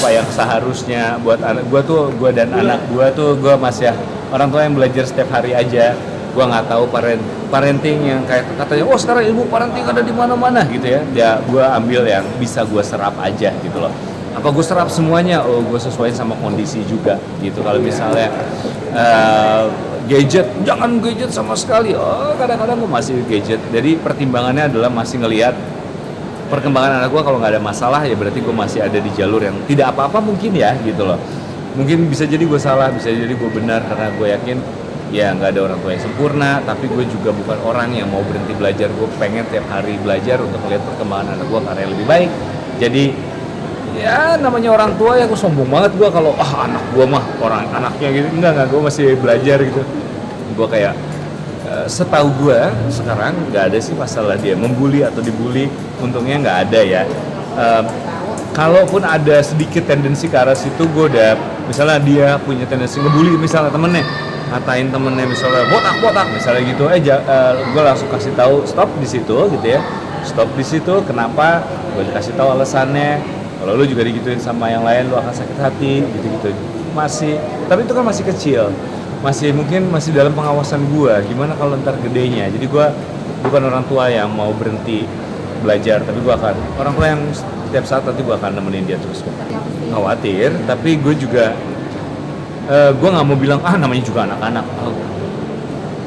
apa yang seharusnya buat anak gue dan anak gue masih orang tua yang belajar setiap hari aja. Gue nggak tahu parenting yang kayak katanya sekarang ilmu parenting ada di mana-mana gitu ya gue ambil yang bisa gue serap aja gitu loh. Apa gue serap semuanya? Gue sesuaiin sama kondisi juga gitu. Kalau misalnya gadget, jangan gadget sama sekali. Kadang-kadang gue masih gadget. Jadi pertimbangannya adalah masih ngelihat perkembangan anak gue. Kalau nggak ada masalah ya berarti gue masih ada di jalur yang tidak apa-apa mungkin ya gitu loh. Mungkin bisa jadi gue salah, bisa jadi gue benar, karena gue yakin ya nggak ada orang tua yang sempurna. Tapi gue juga bukan orang yang mau berhenti belajar. Gue pengen tiap hari belajar untuk melihat perkembangan anak gue karena yang lebih baik. Jadi ya namanya orang tua ya, gue sombong banget gue kalau anak gue mah orang anaknya gitu. Enggak, gue masih belajar gitu. Gue kayak setahu gue sekarang nggak ada sih masalah dia membuli atau dibully. Untungnya nggak ada ya. Kalaupun ada sedikit tendensi ke arah situ, gue udah misalnya dia punya tendensi ngebully misalnya temennya, ngatain temennya misalnya botak misalnya gitu, gue langsung kasih tahu stop di situ gitu ya, stop di situ. Kenapa? Gue kasih tahu alasannya. Kalau lu juga digituin sama yang lain, lu akan sakit hati gitu-gitu. Masih, tapi itu kan masih kecil, mungkin masih dalam pengawasan gue. Gimana kalau ntar gedenya? Jadi gue bukan orang tua yang mau berhenti belajar, tapi gue akan orang tua yang setiap saat nanti gue akan nemenin dia terus. Khawatir, tapi gue juga gue nggak mau bilang namanya juga anak-anak.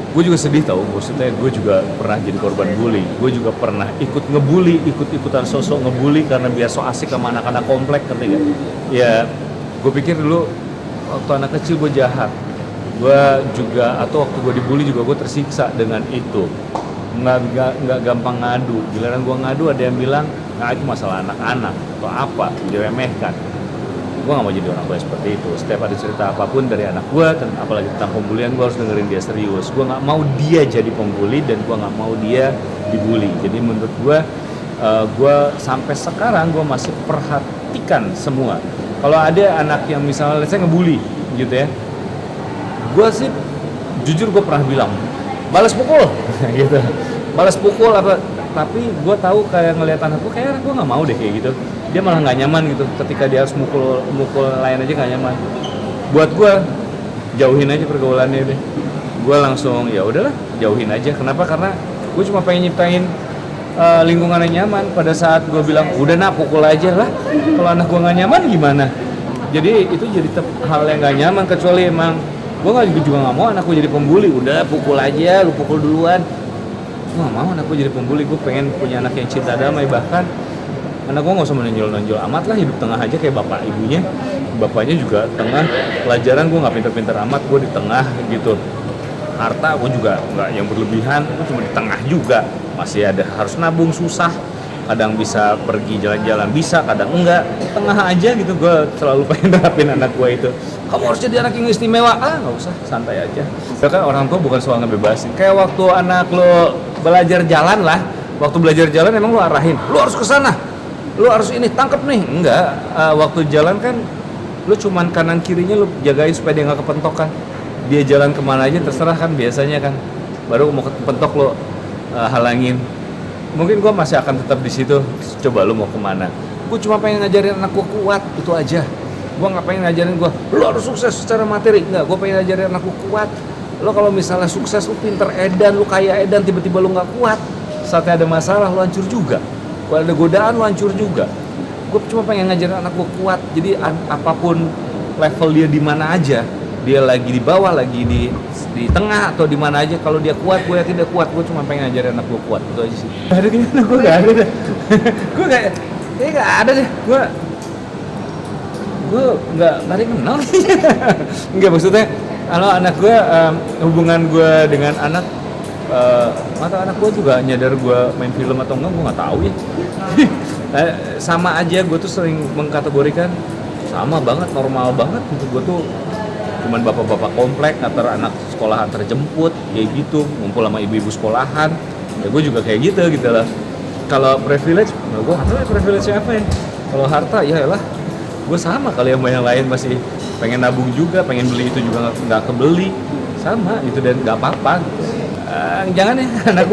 Gue juga sedih tau, maksudnya gue juga pernah jadi korban bully. Gue juga pernah ikut-ikutan sosok ngebully karena biar so asik sama anak-anak komplek, ngerti gak? Ya, gue pikir dulu waktu anak kecil gue jahat. Gue juga, atau waktu gue dibully juga gue tersiksa dengan itu. Nggak gampang ngadu. Giliran gue ngadu ada yang bilang, itu masalah anak-anak atau apa, diremehkan. Gue gak mau jadi orang tua seperti itu. Setiap ada cerita apapun dari anak gue, apalagi tentang pembulian, gue harus dengerin dia serius. Gue gak mau dia jadi pembuli dan gue gak mau dia dibully. Jadi menurut gue sampai sekarang gue masih perhatikan semua. Kalau ada anak yang misalnya saya ngebully gitu ya, gue sih jujur gue pernah bilang balas pukul gitu, balas pukul apa. Tapi gue tahu kayak ngeliat anak gue, kayak gue nggak mau deh kayak gitu. Dia malah nggak nyaman gitu ketika dia harus mukul lain aja, nggak nyaman. Buat gue jauhin aja pergaulannya deh. Gue langsung ya udahlah jauhin aja. Kenapa? Karena gue cuma pengen nyiptain lingkungan yang nyaman. Pada saat gue bilang udah pukul aja lah, kalau anak gue nggak nyaman gimana? Jadi itu jadi hal yang nggak nyaman. Kecuali emang gue juga nggak mau anak gue jadi pembuli. Udah pukul aja, lu pukul duluan. Gue gak mau anak gue jadi pembuli. Gue pengen punya anak yang cinta damai. Bahkan anak gue gak usah menonjol-nonjol amat lah, hidup tengah aja kayak bapak ibunya. Bapaknya juga tengah. Pelajaran gue gak pinter-pinter amat, gue di tengah gitu. Harta gue juga gak yang berlebihan, gue cuma di tengah juga. Masih ada harus nabung, susah. Kadang bisa pergi jalan-jalan, bisa, kadang enggak. Tengah aja gitu. Gue selalu pengen terapin anak gue itu. Kamu harus jadi anak yang istimewa. Gak usah, santai aja. Ya kan orang tua bukan soal ngebebasin. Kayak waktu anak lo belajar jalan lah, waktu belajar jalan emang lu arahin, lu harus ke sana, lu harus ini, tangkep nih. Enggak, waktu jalan kan lu cuman kanan kirinya lu jagain supaya dia nggak kepentok kan. Dia jalan kemana aja terserah kan biasanya kan, baru mau kepentok lu halangin. Mungkin gua masih akan tetap di situ. Coba lu mau kemana? Gua cuma pengen ngajarin anak gua kuat, itu aja. Gua nggak pengen ngajarin gua lu harus sukses secara materi, enggak. Gua pengen ngajarin anak gua kuat. Lo kalau misalnya sukses, lo pinter edan, lo kaya edan, tiba-tiba lo nggak kuat, saatnya ada masalah lo hancur juga. Kalau ada godaan lo hancur juga. Gue cuma pengen ngajarin anak gue kuat. Jadi apapun level dia di mana aja, dia lagi di bawah, lagi di tengah atau di mana aja, kalau dia kuat, gue yakin dia kuat. Gue cuma pengen ngajarin anak gue kuat, itu aja sih. Gak ada kayaknya, gue gak ada deh. Gue kayaknya gak ada deh. Gue nggak ada yang kenal. Nggak, maksudnya kalau anak gue, hubungan gue dengan anak, mata anak gue juga nyadar gue main film atau enggak, gue nggak tahu ya. Sama aja, gue tuh sering mengkategorikan sama banget, normal banget gitu. Gue tuh cuman bapak-bapak komplek, antar anak sekolah antar jemput kayak gitu, ngumpul sama ibu-ibu sekolahan. Ya gue juga kayak gitu lah. Kalau privilege, nah gue nggak tahu ya privilege apa ya. Kalau harta, ya lah, gue sama kali sama yang lain, masih pengen nabung juga, pengen beli itu juga nggak kebeli, sama itu, dan nggak apa-apa. Jangan ya, anak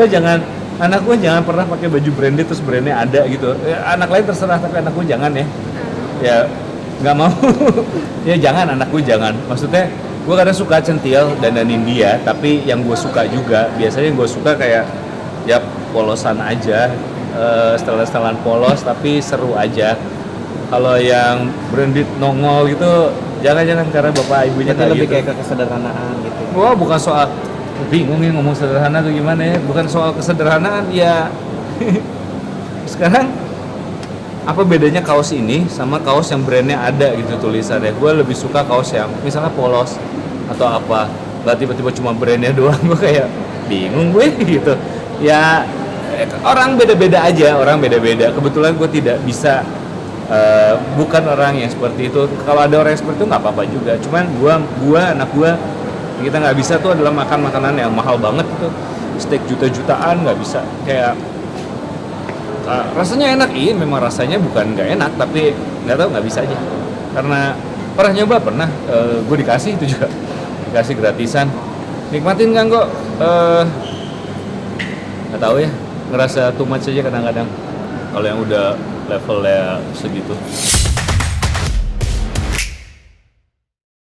gue jangan pernah pakai baju branded terus brandnya ada gitu. Anak lain terserah, tapi anak gue jangan ya. Ya nggak mau. Ya jangan, anak gue jangan, maksudnya gue kadang suka centil dandanin dia, tapi yang gue suka juga biasanya gue suka kayak ya polosan aja, setelan-setelan polos tapi seru aja. Kalau yang branded nongol gitu jangan karena bapak ibunya Berarti kayak lebih gitu. kayak ke kesederhanaan gitu. Wah, bukan soal, bingung nih ngomong sederhana tuh gimana ya, bukan soal kesederhanaan ya. Sekarang apa bedanya kaos ini sama kaos yang brandnya ada gitu tulisannya? Gue lebih suka kaos yang misalnya polos atau apa, lah tiba-tiba cuma brandnya doang, gue kayak bingung gue gitu ya. Orang beda-beda aja, orang beda-beda. Kebetulan gue tidak bisa, bukan orang yang seperti itu. Kalau ada orang yang seperti itu nggak apa-apa juga, cuman anak gue, kita nggak bisa tuh adalah makan makanan yang mahal banget itu, steak juta-jutaan nggak bisa. Kayak rasanya enak, iya memang rasanya bukan nggak enak, tapi nggak tahu, nggak bisa aja. Karena pernah nyoba, gue dikasih itu juga, dikasih gratisan, nikmatin kan kok, nggak tahu ya, ngerasa too much aja kadang-kadang kalau yang udah levelnya segitu.